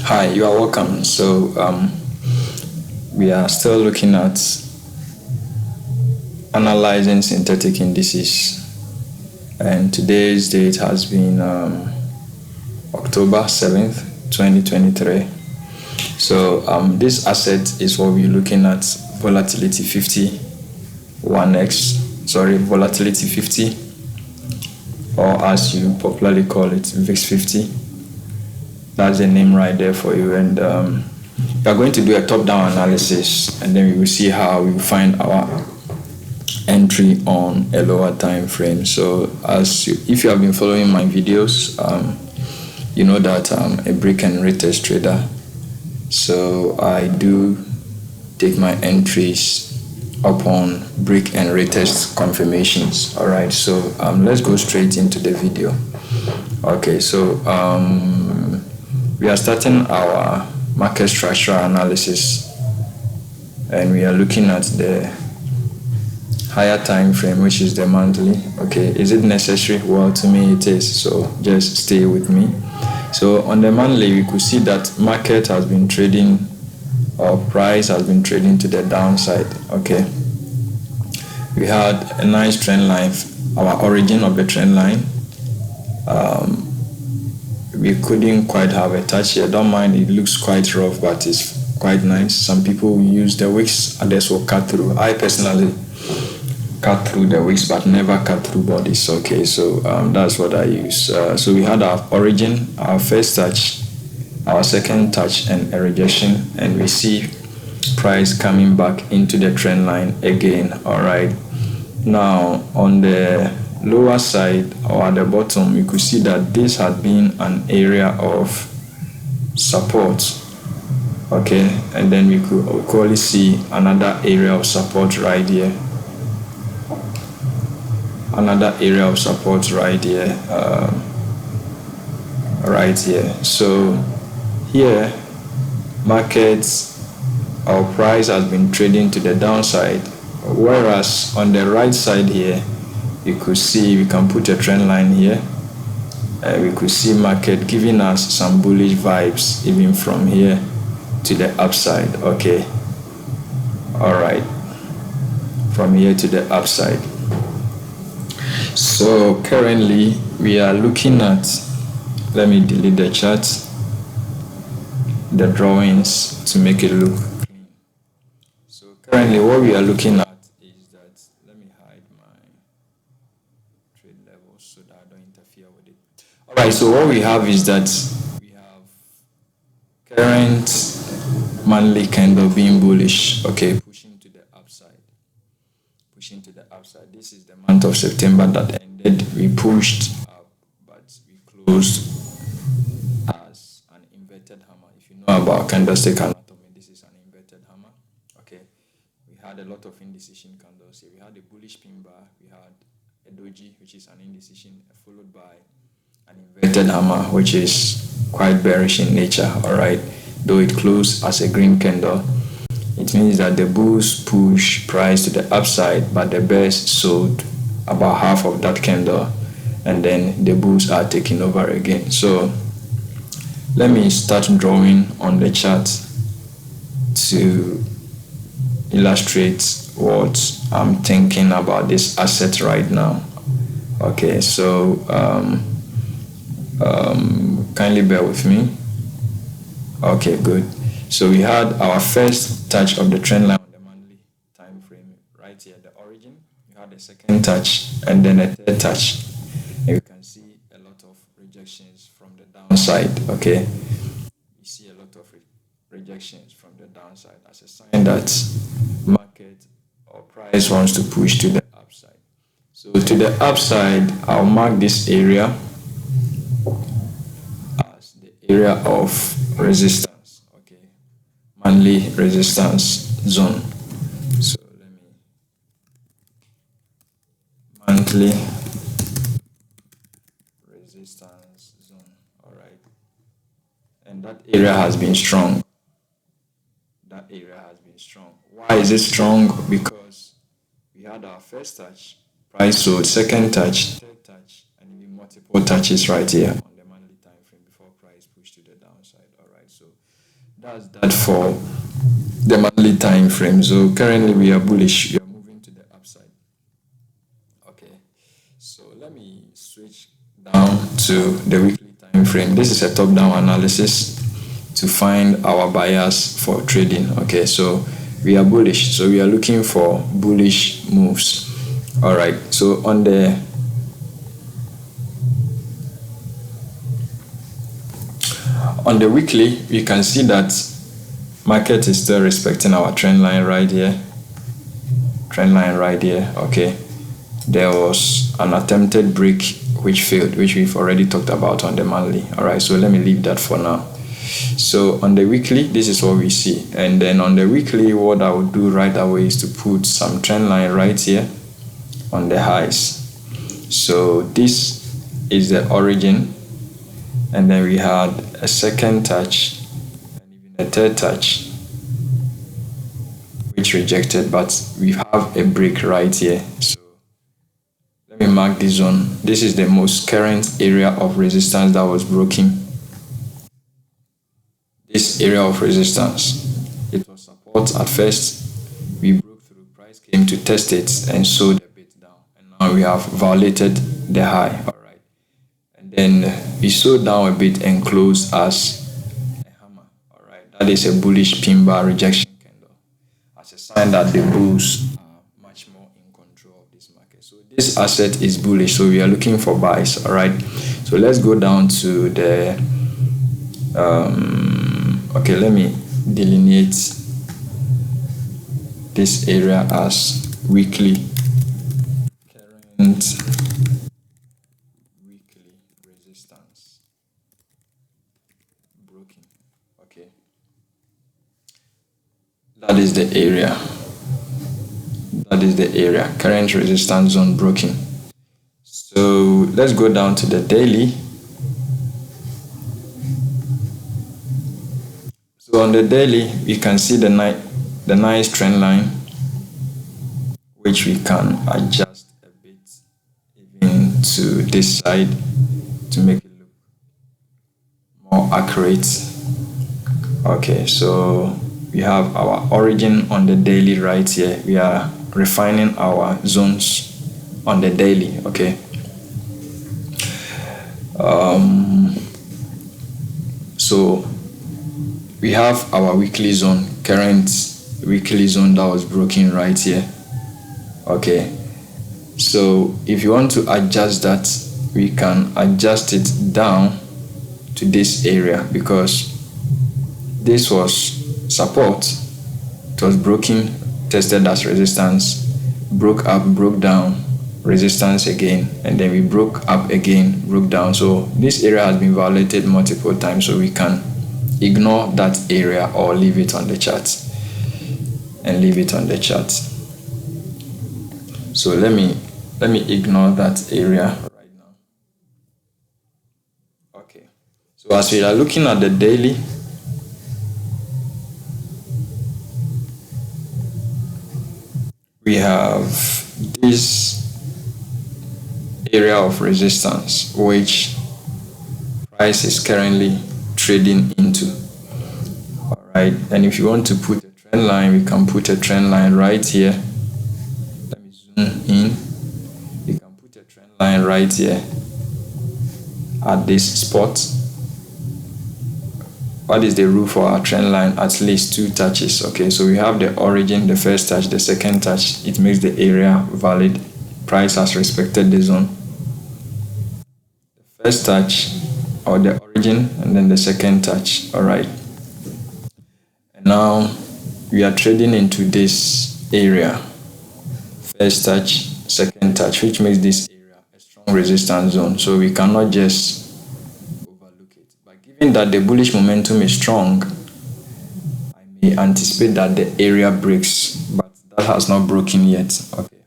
Hi, you are welcome. We are still looking at analyzing synthetic indices, and today's date has been October 7th, 2023. This asset is what we're looking at: volatility 50 volatility 50, or as you popularly call it, VIX 50. That's the name right there for you. And we are going to do a top-down analysis, and then we will see how we find our entry on a lower time frame. So if you have been following my videos, you know that I'm a brick and retest trader. So I do take my entries upon brick and retest confirmations. All right, so let's go straight into the video. Okay, so we are starting our market structural analysis, and we are looking at the higher time frame, which is the monthly. Okay, is it necessary? Well, to me it is, so just stay with me. So on the monthly, we could see that market has been trading, or price has been trading to the downside. Okay, we had a nice trend line, our origin of the trend line. We couldn't quite have a touch here. Don't mind, it looks quite rough, but it's quite nice. Some people use the wicks, others will cut through. I personally cut through the wicks, but never cut through bodies. Okay, so that's what I use. So we had our origin, our first touch, our second touch, and a rejection, and we see price coming back into the trend line again. All right, now on the lower side, or at the bottom, you could see that this had been an area of support. Okay, and then we could equally see another area of support right here, right here. So here, markets, our price has been trading to the downside, whereas on the right side here, you could see, we can put a trend line here. We could see market giving us some bullish vibes even from here to the upside. Okay, all right, from here to the upside. So currently we are looking at, let me delete the chart, the drawings, to make it look clean. So currently what we are looking at is that, let me hide my trade levels so that I don't interfere with it. All right, so what we have is that we have current monthly candle being bullish. Okay, pushing to the upside. This is the month of September that ended. We pushed up, but we closed as an inverted hammer. If you know about candlestick anatomy, this is an inverted hammer. Okay, we had a lot of indecision candles here. We had a bullish pin bar, we had a doji, which is an indecision, followed by an inverted hammer, which is quite bearish in nature. All right, though it closed as a green candle, it means that the bulls push price to the upside, but the bears sold about half of that candle, and then the bulls are taking over again. So let me start drawing on the chart to illustrate what I'm thinking about this asset right now. Okay, so kindly bear with me. Okay, good. So we had our first touch of the trend line on the monthly time frame right here, the origin. We had a second touch and then a third touch. And you can see a lot of rejections from the downside. Okay, you see a lot of rejections from the downside as a sign that market or price wants to push to the upside. So to the upside, I'll mark this area as the area of resistance. Monthly resistance zone. So let me, monthly resistance zone. All right, and that area has been strong. Why is it strong? Because we had our first touch, price sold, second touch, third touch, and even multiple touches right here on the monthly time frame before price pushed to the downside. All right, so that's that for the monthly time frame. So currently we are bullish. We are moving to the upside. Okay. So let me switch down to the weekly time frame. This is a top-down analysis to find our buyers for trading. Okay, so we are bullish. So we are looking for bullish moves. All right. So on the weekly, you can see that market is still respecting our trend line right here. Okay, there was an attempted break which failed, which we've already talked about on the monthly. All right, so let me leave that for now. So on the weekly, this is what we see, and then on the weekly, what I would do right away is to put some trend line right here on the highs. So this is the origin, and then we had a second touch and even a third touch which rejected, but we have a break right here. So let me mark this zone. This is the most current area of resistance that was broken. This area of resistance, it was support at first. We broke through, price came to test it and sold a bit down, and now we have violated the high. All right, and then we sold down a bit and closed as a hammer. All right, that is a bullish pin bar rejection candle, as a sign that the bulls are much more in control of this market. So this asset is bullish, so we are looking for buys. All right, so let's go down to the okay, let me delineate this area as weekly. Current weekly resistance broken. Okay, that is the area. Current resistance zone broken. So let's go down to the daily. So on the daily, we can see the nice trend line, which we can adjust a bit even to this side to make it look more accurate. Okay, so we have our origin on the daily right here. We are refining our zones on the daily. Okay. So we have our weekly zone, current weekly zone that was broken right here. Okay, so if you want to adjust that, we can adjust it down to this area, because this was support, it was broken, tested as resistance, broke up, broke down, resistance again, and then we broke up again, broke down. So this area has been violated multiple times, so we can ignore that area or leave it on the chart So let me ignore that area right now. Okay, so as we are looking at the daily, we have this area of resistance which price is currently trading into. All right, and if you want to put a trend line, we can put a trend line right here. Let me zoom in. You can put a trend line right here at this spot. What is the rule for our trend line? At least 2 touches. Okay, so we have the origin, the first touch, the second touch. It makes the area valid. Price has respected the zone. The first touch, or the origin, and then the second touch. All right, and now we are trading into this area, first touch, second touch, which makes this area a strong resistance zone, so we cannot just overlook it. But given that the bullish momentum is strong, I may anticipate that the area breaks, but that has not broken yet. Okay,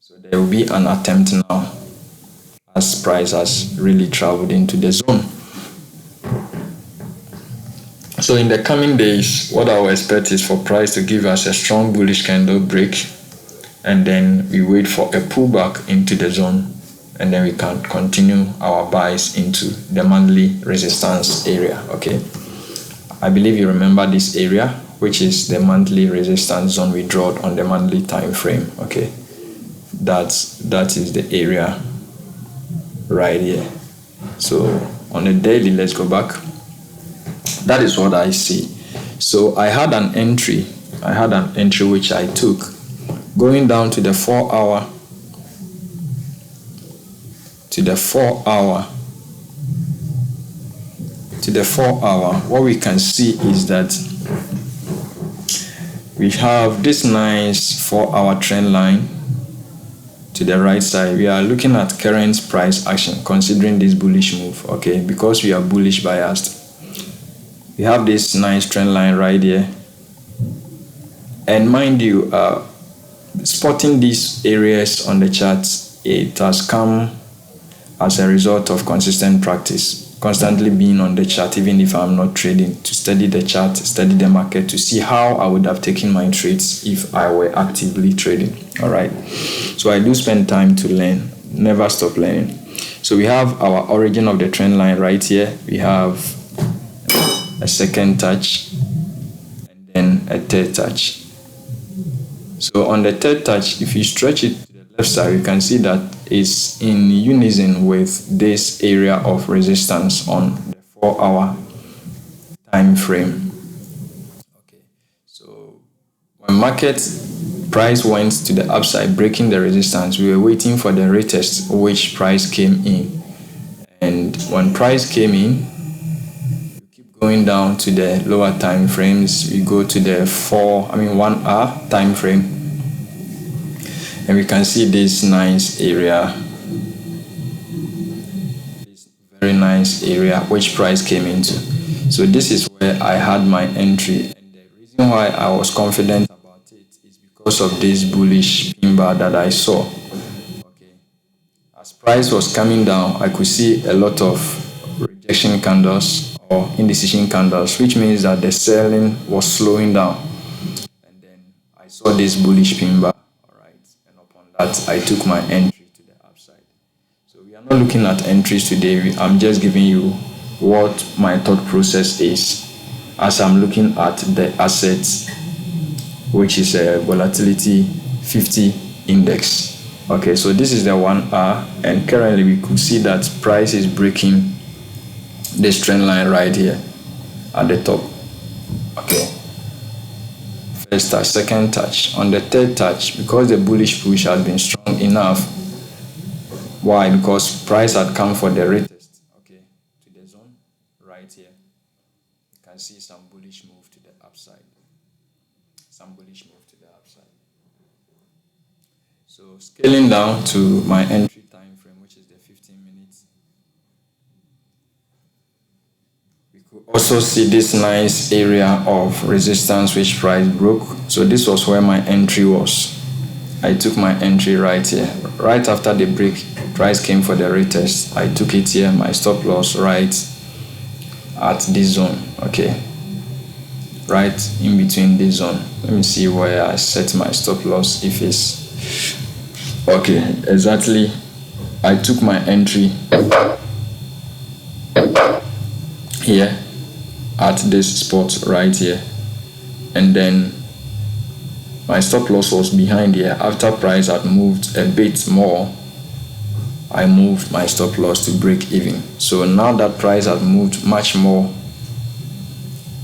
so there will be an attempt now, as price has really traveled into the zone. So in the coming days, what I will expect is for price to give us a strong bullish candle break, and then we wait for a pullback into the zone, and then we can continue our buys into the monthly resistance area. Okay, I believe you remember this area, which is the monthly resistance zone we draw on the monthly time frame. Okay, that is the area right here. So on the daily, let's go back. That is what I see. So I had an entry which I took going down to the 4 hour, what we can see is that we have this nice 4 hour trend line to the right side. We are looking at current price action considering this bullish move, okay, because we are bullish biased. We have this nice trend line right here, and mind you, spotting these areas on the chart, it has come as a result of consistent practice, constantly being on the chart even if I'm not trading, to study the chart, study the market, to see how I would have taken my trades if I were actively trading. All right, so I do spend time to learn, never stop learning. So we have our origin of the trend line right here. We have a second touch and then a third touch. So on the third touch, if you stretch it to the left side, you can see that it's in unison with this area of resistance on the 4 hour time frame. Okay, so when market price went to the upside, breaking the resistance, we were waiting for the retest, which price came in. And when price came in, going down to the lower time frames, we go to the 1 hour time frame, and we can see this nice area, this very nice area which price came into. So this is where I had my entry, and the reason why I was confident about it is because of this bullish pin bar that I saw. Okay, as price was coming down, I could see a lot of rejection candles or indecision candles, which means that the selling was slowing down. And then I saw this bullish pin bar, all right, and upon that I took my entry to the upside. So we are not looking at entries today. I'm just giving you what my thought process is as I'm looking at the assets, which is a volatility 50 index. Okay, so this is the 1 hour, and currently we could see that price is breaking this trend line right here at the top. Okay, first touch, second touch. On the third touch, because the bullish push has been strong enough. Why? Because price had come for the retest, okay, to the zone right here. You can see some bullish move to the upside, so scaling down to my entry time frame, which is the 15 minutes, we could also see this nice area of resistance which price broke. So this was where my entry was. I took my entry right here. Right after the break, price came for the retest. I took it here, my stop loss right at this zone. Okay, right in between this zone. Let me see where I set my stop loss. If it's okay, exactly, I took my entry here at this spot right here, and then my stop loss was behind here. After price had moved a bit more, I moved my stop loss to break even. So now that price has moved much more,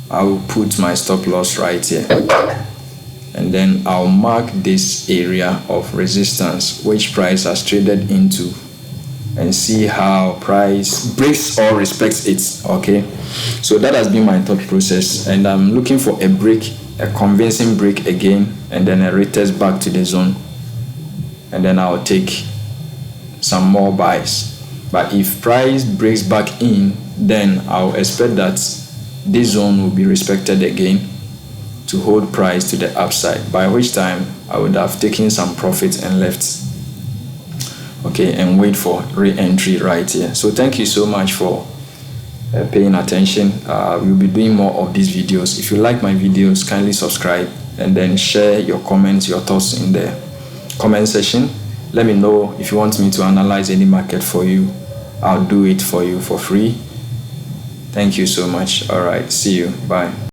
I will put my stop loss right here, and then I'll mark this area of resistance which price has traded into, and see how price breaks or respects it. Okay, so that has been my thought process, and I'm looking for a break, a convincing break again, and then a retest back to the zone, and then I'll take some more buys. But if price breaks back in, then I'll expect that this zone will be respected again to hold price to the upside, by which time I would have taken some profit and left, okay, and wait for re-entry right here. So thank you so much for paying attention. We'll be doing more of these videos. If you like my videos, kindly subscribe, and then share your comments, your thoughts in the comment section. Let me know if you want me to analyze any market for you. I'll do it for you for free. Thank you so much. All right. See you. Bye.